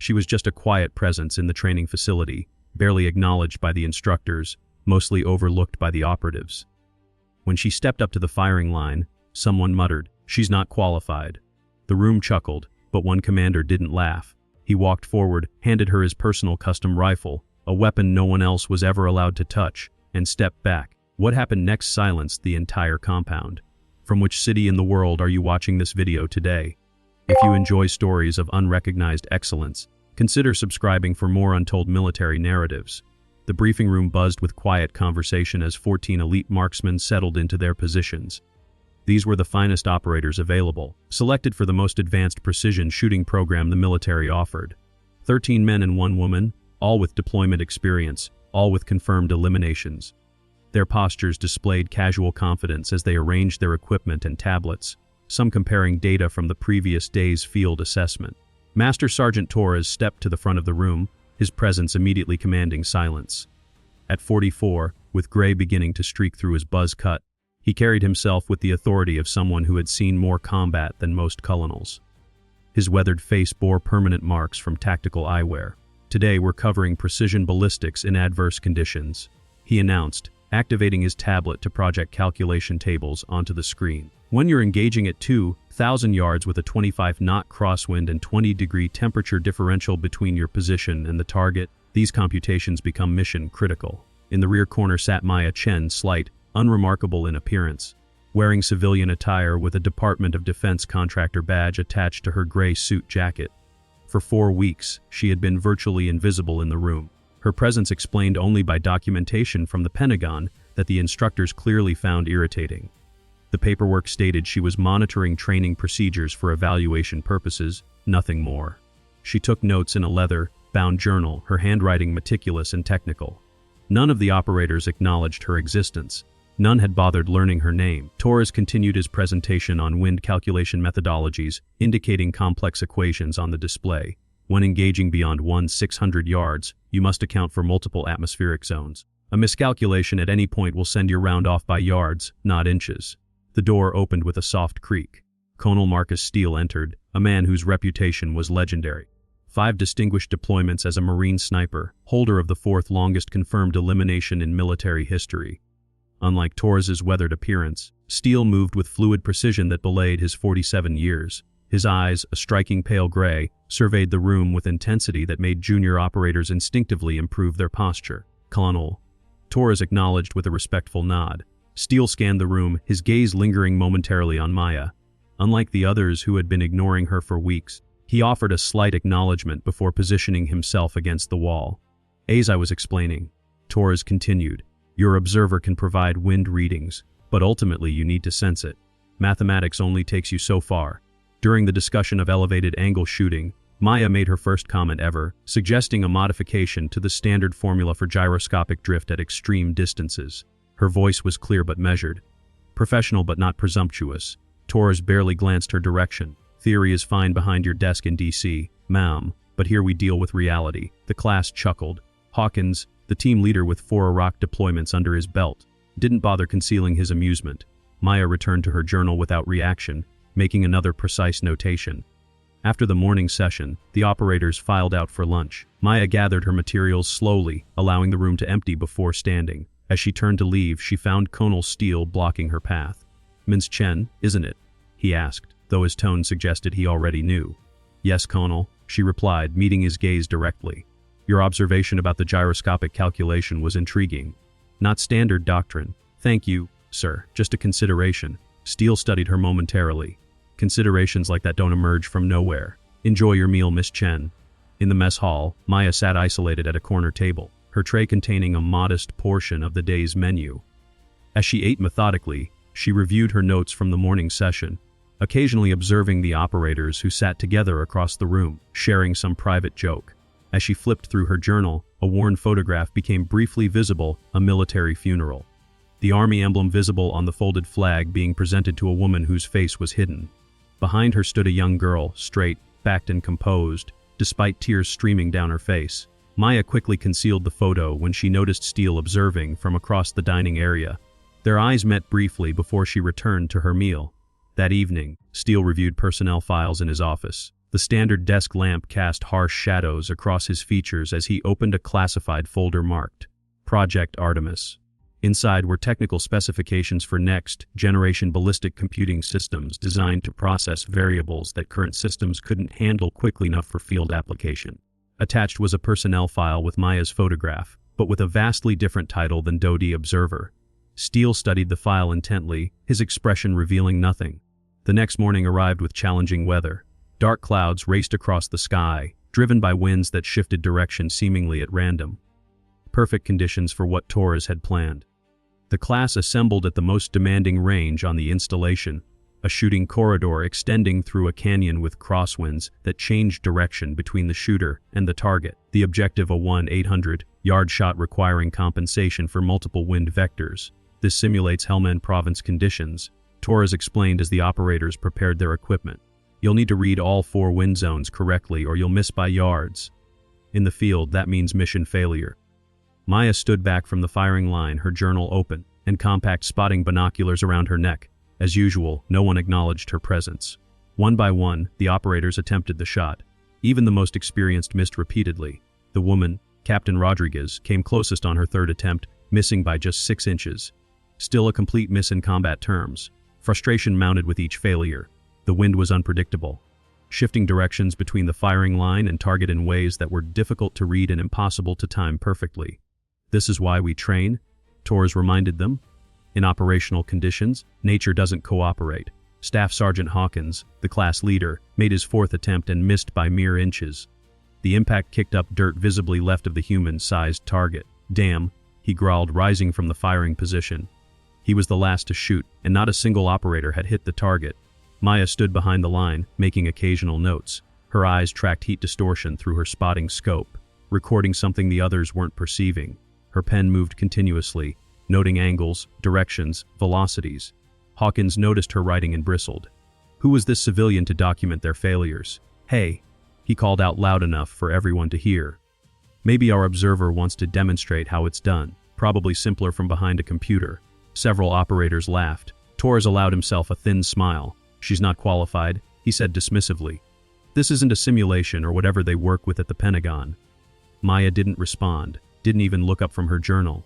She was just a quiet presence in the training facility, barely acknowledged by the instructors, mostly overlooked by the operatives. When she stepped up to the firing line, someone muttered, "She's not qualified." The room chuckled, but one commander didn't laugh. He walked forward, handed her his personal custom rifle, a weapon no one else was ever allowed to touch, and stepped back. What happened next silenced the entire compound. From which city in the world are you watching this video today? If you enjoy stories of unrecognized excellence, consider subscribing for more untold military narratives. The briefing room buzzed with quiet conversation as 14 elite marksmen settled into their positions. These were the finest operators available, selected for the most advanced precision shooting program the military offered. 13 men and 1 woman, all with deployment experience, all with confirmed eliminations. Their postures displayed casual confidence as they arranged their equipment and tablets, some comparing data from the previous day's field assessment. Master Sergeant Torres stepped to the front of the room, his presence immediately commanding silence. At 44, with gray beginning to streak through his buzz cut, he carried himself with the authority of someone who had seen more combat than most colonels. His weathered face bore permanent marks from tactical eyewear. "Today we're covering precision ballistics in adverse conditions," he announced, activating his tablet to project calculation tables onto the screen. "When you're engaging at 2,000 yards with a 25-knot crosswind and 20-degree temperature differential between your position and the target, these computations become mission critical." In the rear corner sat Maya Chen, slight, unremarkable in appearance, wearing civilian attire with a Department of Defense contractor badge attached to her gray suit jacket. For 4 weeks, she had been virtually invisible in the room, her presence explained only by documentation from the Pentagon that the instructors clearly found irritating. The paperwork stated she was monitoring training procedures for evaluation purposes, nothing more. She took notes in a leather-bound journal, her handwriting meticulous and technical. None of the operators acknowledged her existence. None had bothered learning her name. Torres continued his presentation on wind calculation methodologies, indicating complex equations on the display. When engaging beyond 1,600 yards, you must account for multiple atmospheric zones. A miscalculation at any point will send your round off by yards, not inches. The door opened with a soft creak. Colonel Marcus Steele entered, a man whose reputation was legendary. 5 distinguished deployments as a Marine sniper, holder of the 4th longest confirmed elimination in military history. Unlike Torres's weathered appearance, Steele moved with fluid precision that belied his 47 years. His eyes, a striking pale gray, surveyed the room with intensity that made junior operators instinctively improve their posture. "Colonel," Torres acknowledged with a respectful nod. Steele scanned the room, his gaze lingering momentarily on Maya. Unlike the others who had been ignoring her for weeks, he offered a slight acknowledgment before positioning himself against the wall. "As I was explaining," Torres continued, "your observer can provide wind readings, but ultimately you need to sense it. Mathematics only takes you so far." During the discussion of elevated angle shooting, Maya made her first comment ever, suggesting a modification to the standard formula for gyroscopic drift at extreme distances. Her voice was clear but measured. Professional but not presumptuous. Torres barely glanced her direction. "Theory is fine behind your desk in DC, ma'am, but here we deal with reality." The class chuckled. Hawkins, the team leader with 4 Iraq deployments under his belt, didn't bother concealing his amusement. Maya returned to her journal without reaction, making another precise notation. After the morning session, the operators filed out for lunch. Maya gathered her materials slowly, allowing the room to empty before standing. As she turned to leave, she found Colonel Steele blocking her path. "Ms. Chen, isn't it?" he asked, though his tone suggested he already knew. "Yes, Colonel," she replied, meeting his gaze directly. "Your observation about the gyroscopic calculation was intriguing. Not standard doctrine." "Thank you, sir, just a consideration." Steele studied her momentarily. "Considerations like that don't emerge from nowhere. Enjoy your meal, Miss Chen." In the mess hall, Maya sat isolated at a corner table, her tray containing a modest portion of the day's menu. As she ate methodically, she reviewed her notes from the morning session, occasionally observing the operators who sat together across the room, sharing some private joke. As she flipped through her journal, a worn photograph became briefly visible, a military funeral. The Army emblem visible on the folded flag being presented to a woman whose face was hidden. Behind her stood a young girl, straight, backed and composed, despite tears streaming down her face. Maya quickly concealed the photo when she noticed Steele observing from across the dining area. Their eyes met briefly before she returned to her meal. That evening, Steele reviewed personnel files in his office. The standard desk lamp cast harsh shadows across his features as he opened a classified folder marked Project Artemis. Inside were technical specifications for next-generation ballistic computing systems designed to process variables that current systems couldn't handle quickly enough for field application. Attached was a personnel file with Maya's photograph, but with a vastly different title than Dodi Observer. Steele studied the file intently, his expression revealing nothing. The next morning arrived with challenging weather. Dark clouds raced across the sky, driven by winds that shifted direction seemingly at random. Perfect conditions for what Torres had planned. The class assembled at the most demanding range on the installation, a shooting corridor extending through a canyon with crosswinds that changed direction between the shooter and the target. The objective, a 1-800-yard shot requiring compensation for multiple wind vectors. This simulates Helmand Province conditions, Torres explained as the operators prepared their equipment. You'll need to read all 4 wind zones correctly or you'll miss by yards. In the field, that means mission failure. Maya stood back from the firing line, her journal open, and compact spotting binoculars around her neck. As usual, no one acknowledged her presence. One by one, the operators attempted the shot. Even the most experienced missed repeatedly. The woman, Captain Rodriguez, came closest on her third attempt, missing by just 6 inches. Still a complete miss in combat terms. Frustration mounted with each failure. The wind was unpredictable, shifting directions between the firing line and target in ways that were difficult to read and impossible to time perfectly. This is why we train, Torres reminded them. In operational conditions, nature doesn't cooperate. Staff Sergeant Hawkins, the class leader, made his 4th attempt and missed by mere inches. The impact kicked up dirt visibly left of the human-sized target. Damn, he growled, rising from the firing position. He was the last to shoot, and not a single operator had hit the target. Maya stood behind the line, making occasional notes. Her eyes tracked heat distortion through her spotting scope, recording something the others weren't perceiving. Her pen moved continuously, noting angles, directions, velocities. Hawkins noticed her writing and bristled. Who was this civilian to document their failures? Hey, he called out loud enough for everyone to hear. Maybe our observer wants to demonstrate how it's done, probably simpler from behind a computer. Several operators laughed. Torres allowed himself a thin smile. She's not qualified, he said dismissively. This isn't a simulation or whatever they work with at the Pentagon. Maya didn't respond, didn't even look up from her journal.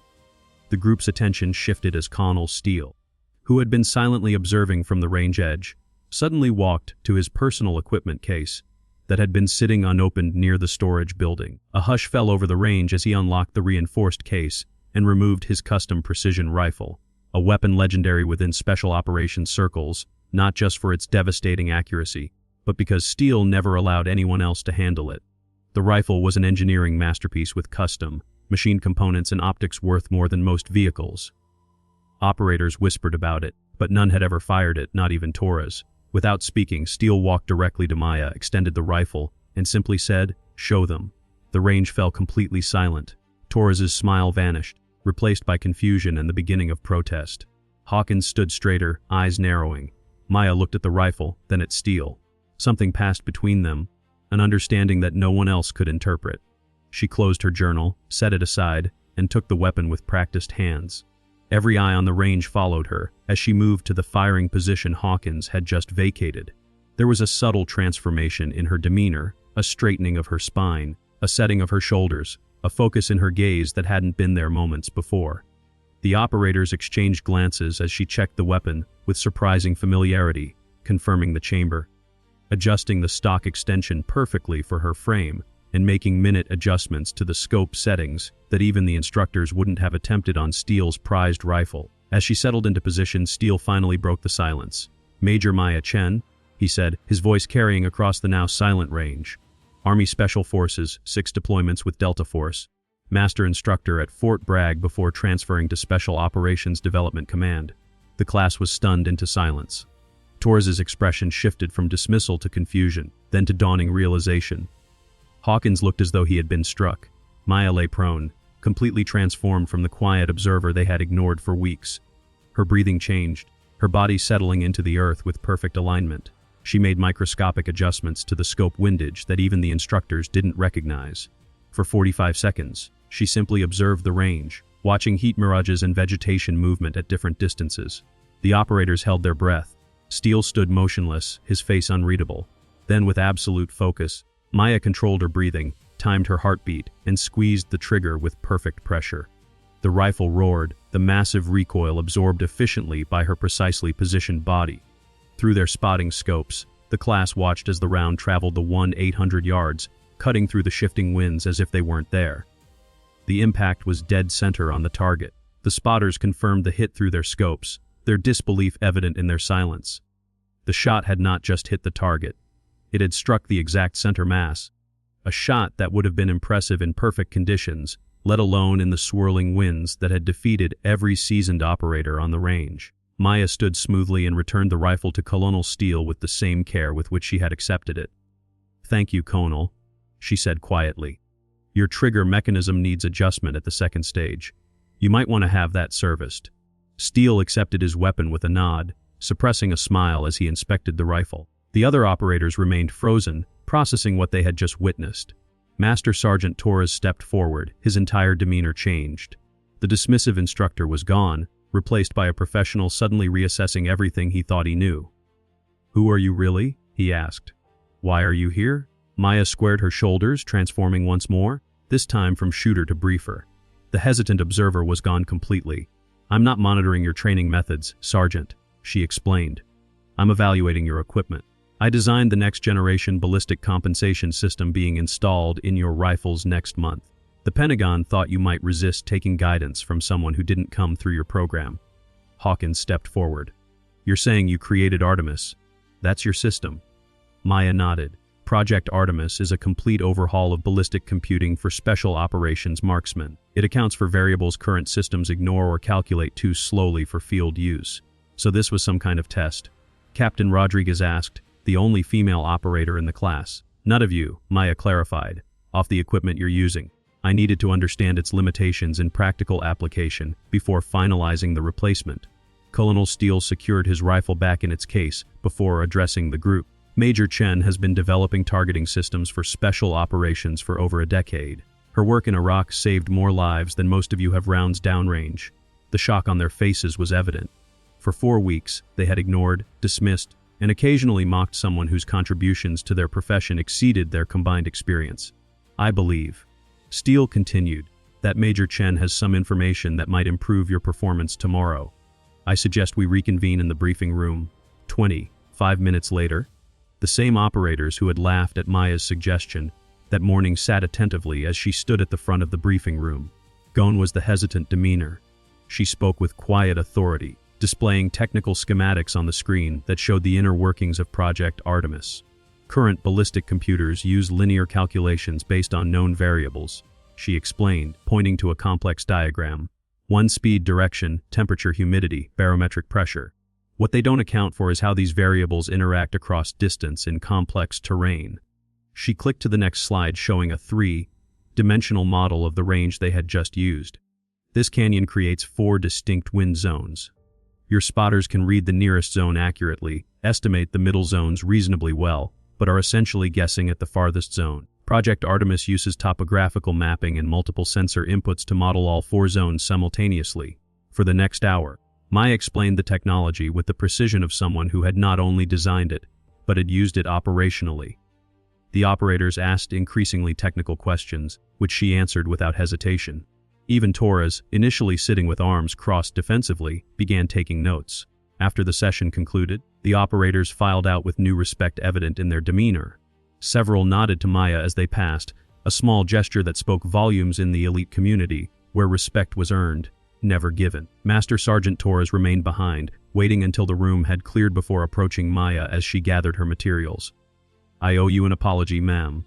The group's attention shifted as Connell Steele, who had been silently observing from the range edge, suddenly walked to his personal equipment case that had been sitting unopened near the storage building. A hush fell over the range as he unlocked the reinforced case and removed his custom precision rifle, a weapon legendary within special operations circles, not just for its devastating accuracy, but because Steele never allowed anyone else to handle it. The rifle was an engineering masterpiece with custom, machined components and optics worth more than most vehicles. Operators whispered about it, but none had ever fired it, not even Torres. Without speaking, Steele walked directly to Maya, extended the rifle, and simply said, "Show them." The range fell completely silent. Torres's smile vanished, replaced by confusion and the beginning of protest. Hawkins stood straighter, eyes narrowing. Maya looked at the rifle, then at Steele. Something passed between them, an understanding that no one else could interpret. She closed her journal, set it aside, and took the weapon with practiced hands. Every eye on the range followed her as she moved to the firing position Hawkins had just vacated. There was a subtle transformation in her demeanor, a straightening of her spine, a setting of her shoulders, a focus in her gaze that hadn't been there moments before. The operators exchanged glances as she checked the weapon with surprising familiarity, confirming the chamber, adjusting the stock extension perfectly for her frame, and making minute adjustments to the scope settings that even the instructors wouldn't have attempted on Steele's prized rifle. As she settled into position, Steele finally broke the silence. "Major Maya Chen," he said, his voice carrying across the now silent range. "Army Special Forces, 6 deployments with Delta Force. Master Instructor at Fort Bragg before transferring to Special Operations Development Command." The class was stunned into silence. Torres's expression shifted from dismissal to confusion, then to dawning realization. Hawkins looked as though he had been struck. Maya lay prone, completely transformed from the quiet observer they had ignored for weeks. Her breathing changed, her body settling into the earth with perfect alignment. She made microscopic adjustments to the scope windage that even the instructors didn't recognize. For 45 seconds, she simply observed the range, watching heat mirages and vegetation movement at different distances. The operators held their breath. Steele stood motionless, his face unreadable. Then with absolute focus, Maya controlled her breathing, timed her heartbeat, and squeezed the trigger with perfect pressure. The rifle roared, the massive recoil absorbed efficiently by her precisely positioned body. Through their spotting scopes, the class watched as the round traveled the 800 yards, cutting through the shifting winds as if they weren't there. The impact was dead center on the target. The spotters confirmed the hit through their scopes, their disbelief evident in their silence. The shot had not just hit the target. It had struck the exact center mass. A shot that would have been impressive in perfect conditions, let alone in the swirling winds that had defeated every seasoned operator on the range. Maya stood smoothly and returned the rifle to Colonel Steele with the same care with which she had accepted it. "Thank you, Colonel," she said quietly. "Your trigger mechanism needs adjustment at the second stage. You might want to have that serviced." Steele accepted his weapon with a nod, suppressing a smile as he inspected the rifle. The other operators remained frozen, processing what they had just witnessed. Master Sergeant Torres stepped forward, his entire demeanor changed. The dismissive instructor was gone, replaced by a professional suddenly reassessing everything he thought he knew. "Who are you really?" he asked. "Why are you here?" Maya squared her shoulders, transforming once more, this time from shooter to briefer. The hesitant observer was gone completely. "I'm not monitoring your training methods, Sergeant," she explained. "I'm evaluating your equipment. I designed the next-generation ballistic compensation system being installed in your rifles next month. The Pentagon thought you might resist taking guidance from someone who didn't come through your program." Hawkins stepped forward. "You're saying you created Artemis? That's your system?" Maya nodded. Project Artemis is a complete overhaul of ballistic computing for special operations marksmen. It accounts for variables current systems ignore or calculate too slowly for field use. "So this was some kind of test?" Captain Rodriguez asked, the only female operator in the class. "None of you," Maya clarified, "off the equipment you're using. I needed to understand its limitations in practical application before finalizing the replacement." Colonel Steele secured his rifle back in its case before addressing the group. "Major Chen has been developing targeting systems for special operations for over a decade. Her work in Iraq saved more lives than most of you have rounds downrange." The shock on their faces was evident. For 4 weeks, they had ignored, dismissed, and occasionally mocked someone whose contributions to their profession exceeded their combined experience. "I believe," Steele continued, "that Major Chen has some information that might improve your performance tomorrow. I suggest we reconvene in the briefing room." 25 minutes later, the same operators who had laughed at Maya's suggestion that morning sat attentively as she stood at the front of the briefing room. Gone was the hesitant demeanor. She spoke with quiet authority, displaying technical schematics on the screen that showed the inner workings of Project Artemis. "Current ballistic computers use linear calculations based on known variables," she explained, pointing to a complex diagram. "One speed, direction, temperature, humidity, barometric pressure. What they don't account for is how these variables interact across distance in complex terrain." She clicked to the next slide showing a 3-dimensional model of the range they had just used. "This canyon creates 4 distinct wind zones. Your spotters can read the nearest zone accurately, estimate the middle zones reasonably well, but are essentially guessing at the farthest zone. Project Artemis uses topographical mapping and multiple sensor inputs to model all 4 zones simultaneously. For the next hour, Maya explained the technology with the precision of someone who had not only designed it, but had used it operationally. The operators asked increasingly technical questions, which she answered without hesitation. Even Torres, initially sitting with arms crossed defensively, began taking notes. After the session concluded, the operators filed out with new respect evident in their demeanor. Several nodded to Maya as they passed, a small gesture that spoke volumes in the elite community, where respect was earned, never given. Master Sergeant Torres remained behind, waiting until the room had cleared before approaching Maya as she gathered her materials. "I owe you an apology, ma'am,"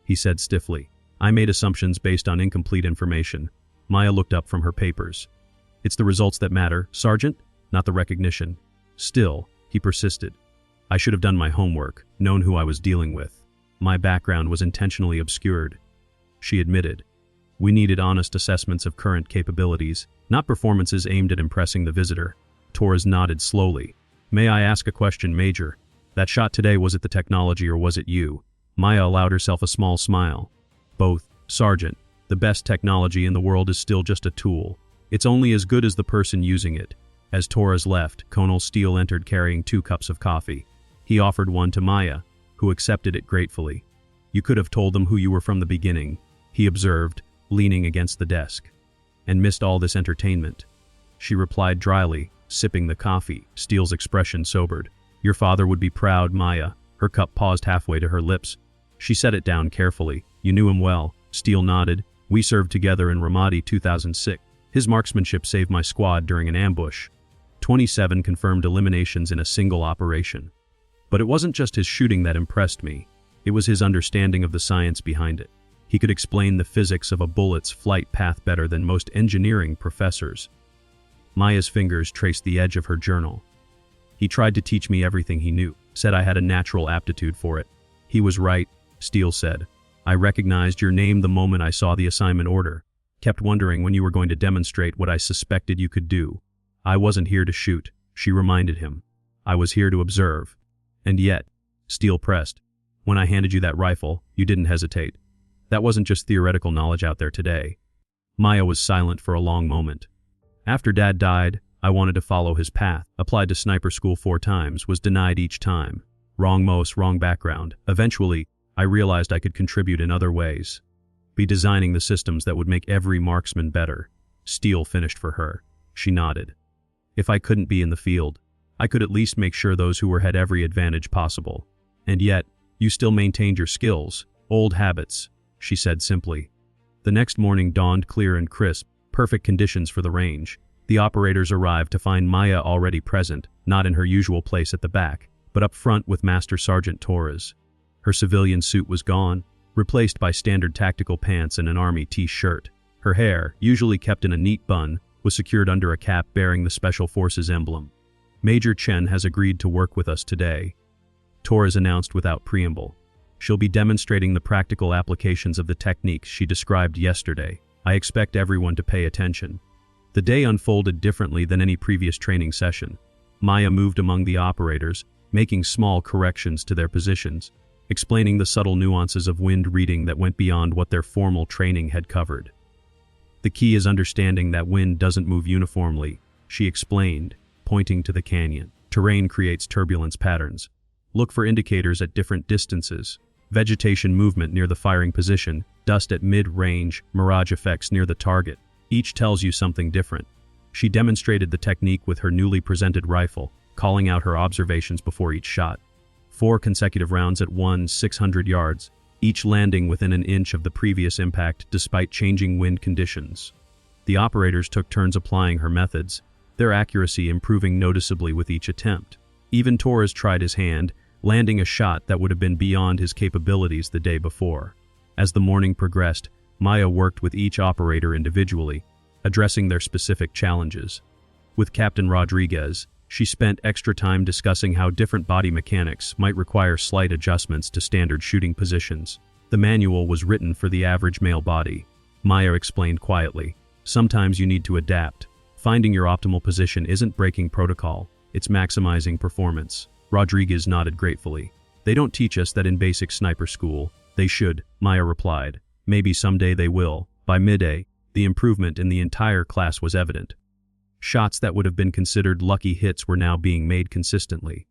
he said stiffly. "I made assumptions based on incomplete information." Maya looked up from her papers. "It's the results that matter, Sergeant, not the recognition." Still, he persisted. "I should have done my homework, known who I was dealing with. My background was intentionally obscured." She admitted. "We needed honest assessments of current capabilities, not performances aimed at impressing the visitor." Torres nodded slowly. "May I ask a question, Major? That shot today, was it the technology or was it you?" Maya allowed herself a small smile. "Both, Sergeant. The best technology in the world is still just a tool. It's only as good as the person using it." As Torres left, Colonel Steele entered carrying 2 cups of coffee. He offered one to Maya. who accepted it gratefully. You could have told them who you were from the beginning, he observed, leaning against the desk. And missed all this entertainment. She replied dryly, sipping the coffee. Steele's expression sobered. Your father would be proud, Maya. Her cup paused halfway to her lips. She set it down carefully. You knew him well. Steele nodded. We served together in Ramadi 2006. His marksmanship saved my squad during an ambush. 27 confirmed eliminations in a single operation. But it wasn't just his shooting that impressed me. It was his understanding of the science behind it. He could explain the physics of a bullet's flight path better than most engineering professors. Maya's fingers traced the edge of her journal. He tried to teach me everything he knew, said I had a natural aptitude for it. He was right, Steele said. I recognized your name the moment I saw the assignment order. Kept wondering when you were going to demonstrate what I suspected you could do. I wasn't here to shoot, she reminded him. I was here to observe. And yet, Steele pressed, when I handed you that rifle, you didn't hesitate. That wasn't just theoretical knowledge out there today. Maya was silent for a long moment. After Dad died, I wanted to follow his path. Applied to sniper school 4 times, was denied each time. Wrong MOS, wrong background. Eventually, I realized I could contribute in other ways. Be designing the systems that would make every marksman better. Steele finished for her. She nodded. If I couldn't be in the field, I could at least make sure those who had every advantage possible. And yet, you still maintained your skills, old habits, she said simply. The next morning dawned clear and crisp, perfect conditions for the range. The operators arrived to find Maya already present, not in her usual place at the back, but up front with Master Sergeant Torres. Her civilian suit was gone, replaced by standard tactical pants and an army t-shirt. Her hair, usually kept in a neat bun, was secured under a cap bearing the Special Forces emblem. Major Chen has agreed to work with us today, Torres announced without preamble. She'll be demonstrating the practical applications of the techniques she described yesterday. I expect everyone to pay attention. The day unfolded differently than any previous training session. Maya moved among the operators, making small corrections to their positions, explaining the subtle nuances of wind reading that went beyond what their formal training had covered. The key is understanding that wind doesn't move uniformly, she explained, pointing to the canyon. Terrain creates turbulence patterns. Look for indicators at different distances. Vegetation movement near the firing position, dust at mid-range, mirage effects near the target. Each tells you something different. She demonstrated the technique with her newly presented rifle, calling out her observations before each shot. 4 consecutive rounds at 600 yards, each landing within an inch of the previous impact despite changing wind conditions. The operators took turns applying her methods, their accuracy improving noticeably with each attempt. Even Torres tried his hand, landing a shot that would have been beyond his capabilities the day before. As the morning progressed, Maya worked with each operator individually, addressing their specific challenges. With Captain Rodriguez, she spent extra time discussing how different body mechanics might require slight adjustments to standard shooting positions. The manual was written for the average male body, Maya explained quietly. Sometimes you need to adapt. Finding your optimal position isn't breaking protocol, it's maximizing performance. Rodriguez nodded gratefully. They don't teach us that in basic sniper school. They should, Maya replied. Maybe someday they will. By midday, the improvement in the entire class was evident. Shots that would have been considered lucky hits were now being made consistently.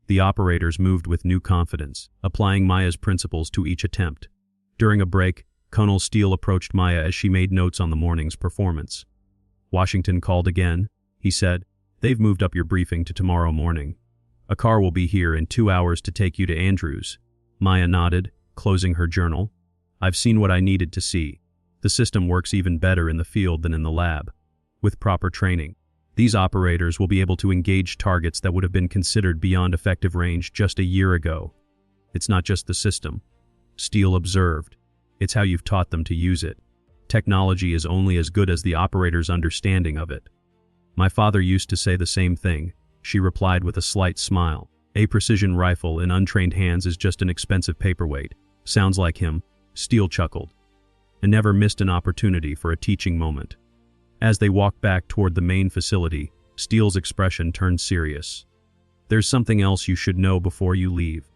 The operators moved with new confidence, applying Maya's principles to each attempt. During a break, Colonel Steele approached Maya as she made notes on the morning's performance. Washington called again, he said. They've moved up your briefing to tomorrow morning. A car will be here in 2 hours to take you to Andrews. Maya nodded, closing her journal. I've seen what I needed to see. The system works even better in the field than in the lab. With proper training, these operators will be able to engage targets that would have been considered beyond effective range just a year ago. It's not just the system, Steele observed. It's how you've taught them to use it. Technology is only as good as the operator's understanding of it. My father used to say the same thing, she replied with a slight smile. A precision rifle in untrained hands is just an expensive paperweight. Sounds like him, Steele chuckled. And never missed an opportunity for a teaching moment. As they walked back toward the main facility, Steele's expression turned serious. There's something else you should know before you leave.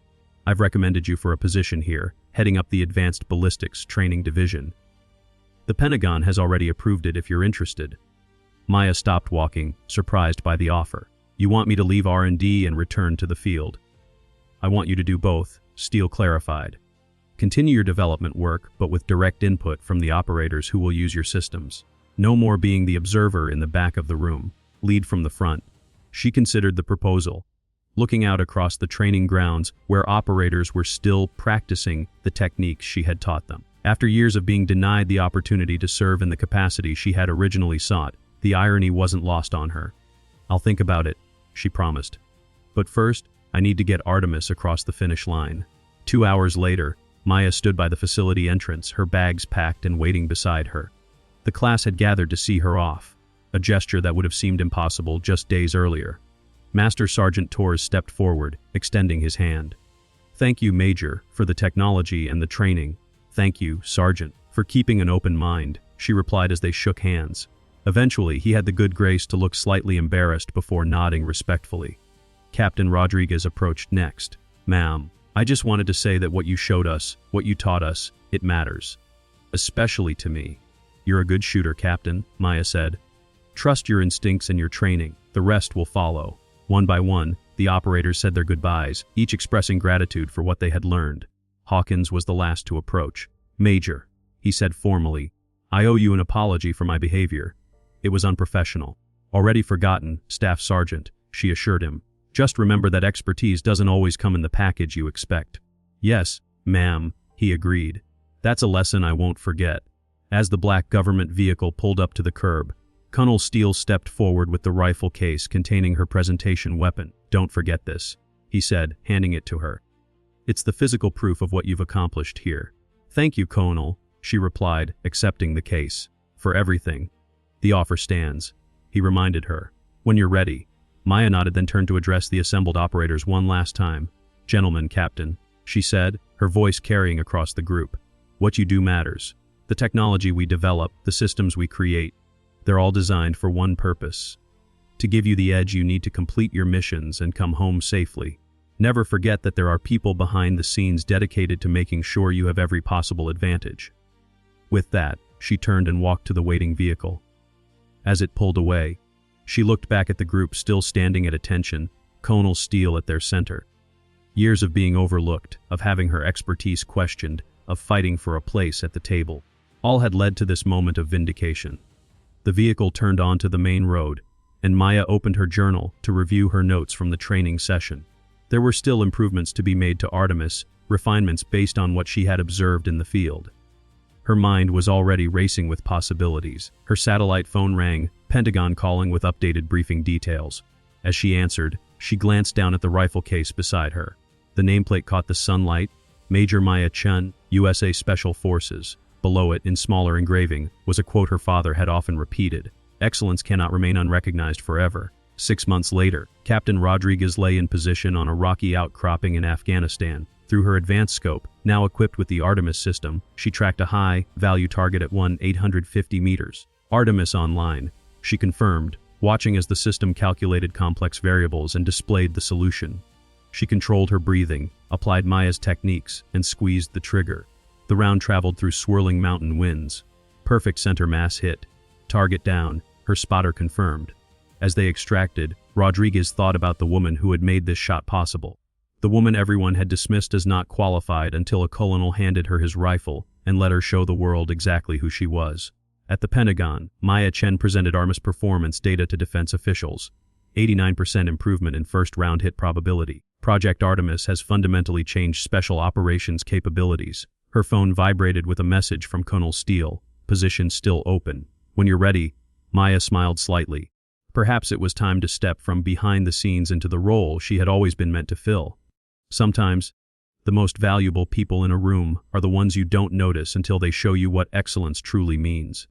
I've recommended you for a position here, heading up the Advanced Ballistics Training Division. The Pentagon has already approved it if you're interested. Maya stopped walking, surprised by the offer. You want me to leave R&D and return to the field? I want you to do both, Steele clarified. Continue your development work, but with direct input from the operators who will use your systems. No more being the observer in the back of the room. Lead from the front. She considered the proposal, looking out across the training grounds where operators were still practicing the techniques she had taught them. After years of being denied the opportunity to serve in the capacity she had originally sought, the irony wasn't lost on her. I'll think about it, she promised. But first, I need to get Artemis across the finish line. 2 hours later, Maya stood by the facility entrance, her bags packed and waiting beside her. The class had gathered to see her off, a gesture that would have seemed impossible just days earlier. Master Sergeant Torres stepped forward, extending his hand. Thank you, Major, for the technology and the training. Thank you, Sergeant, for keeping an open mind, she replied as they shook hands. Eventually, he had the good grace to look slightly embarrassed before nodding respectfully. Captain Rodriguez approached next. Ma'am, I just wanted to say that what you showed us, what you taught us, it matters. Especially to me. You're a good shooter, Captain, Maya said. Trust your instincts and your training. The rest will follow. One by one, the operators said their goodbyes, each expressing gratitude for what they had learned. Hawkins was the last to approach. Major, he said formally, I owe you an apology for my behavior. It was unprofessional. Already forgotten, Staff Sergeant, she assured him. Just remember that expertise doesn't always come in the package you expect. Yes, ma'am, he agreed. That's a lesson I won't forget. As the black government vehicle pulled up to the curb, Colonel Steele stepped forward with the rifle case containing her presentation weapon. Don't forget this, he said, handing it to her. It's the physical proof of what you've accomplished here. Thank you, Colonel, she replied, accepting the case. For everything. The offer stands, he reminded her. When you're ready. Maya nodded, then turned to address the assembled operators one last time. Gentlemen, Captain, she said, her voice carrying across the group. What you do matters. The technology we develop, the systems we create, they're all designed for one purpose. To give you the edge you need to complete your missions and come home safely. Never forget that there are people behind the scenes dedicated to making sure you have every possible advantage. With that, she turned and walked to the waiting vehicle. As it pulled away, she looked back at the group still standing at attention, Colonel Steele at their center. Years of being overlooked, of having her expertise questioned, of fighting for a place at the table. All had led to this moment of vindication. The vehicle turned onto the main road, and Maya opened her journal to review her notes from the training session. There were still improvements to be made to Artemis, refinements based on what she had observed in the field. Her mind was already racing with possibilities. Her satellite phone rang, Pentagon calling with updated briefing details. As she answered, she glanced down at the rifle case beside her. The nameplate caught the sunlight. Major Maya Chun, USA Special Forces. Below it, in smaller engraving, was a quote her father had often repeated. Excellence cannot remain unrecognized forever. 6 months later, Captain Rodriguez lay in position on a rocky outcropping in Afghanistan. Through her advanced scope, now equipped with the Artemis system, she tracked a high-value target at 850 meters. Artemis online, she confirmed, watching as the system calculated complex variables and displayed the solution. She controlled her breathing, applied Maya's techniques, and squeezed the trigger. The round traveled through swirling mountain winds. Perfect center mass hit. Target down, her spotter confirmed. As they extracted, Rodriguez thought about the woman who had made this shot possible. The woman everyone had dismissed as not qualified until a colonel handed her his rifle and let her show the world exactly who she was. At the Pentagon, Maya Chen presented Artemis performance data to defense officials. 89% improvement in first-round hit probability. Project Artemis has fundamentally changed special operations capabilities. Her phone vibrated with a message from Colonel Steele. Position still open. When you're ready, Maya smiled slightly. Perhaps it was time to step from behind the scenes into the role she had always been meant to fill. Sometimes, the most valuable people in a room are the ones you don't notice until they show you what excellence truly means.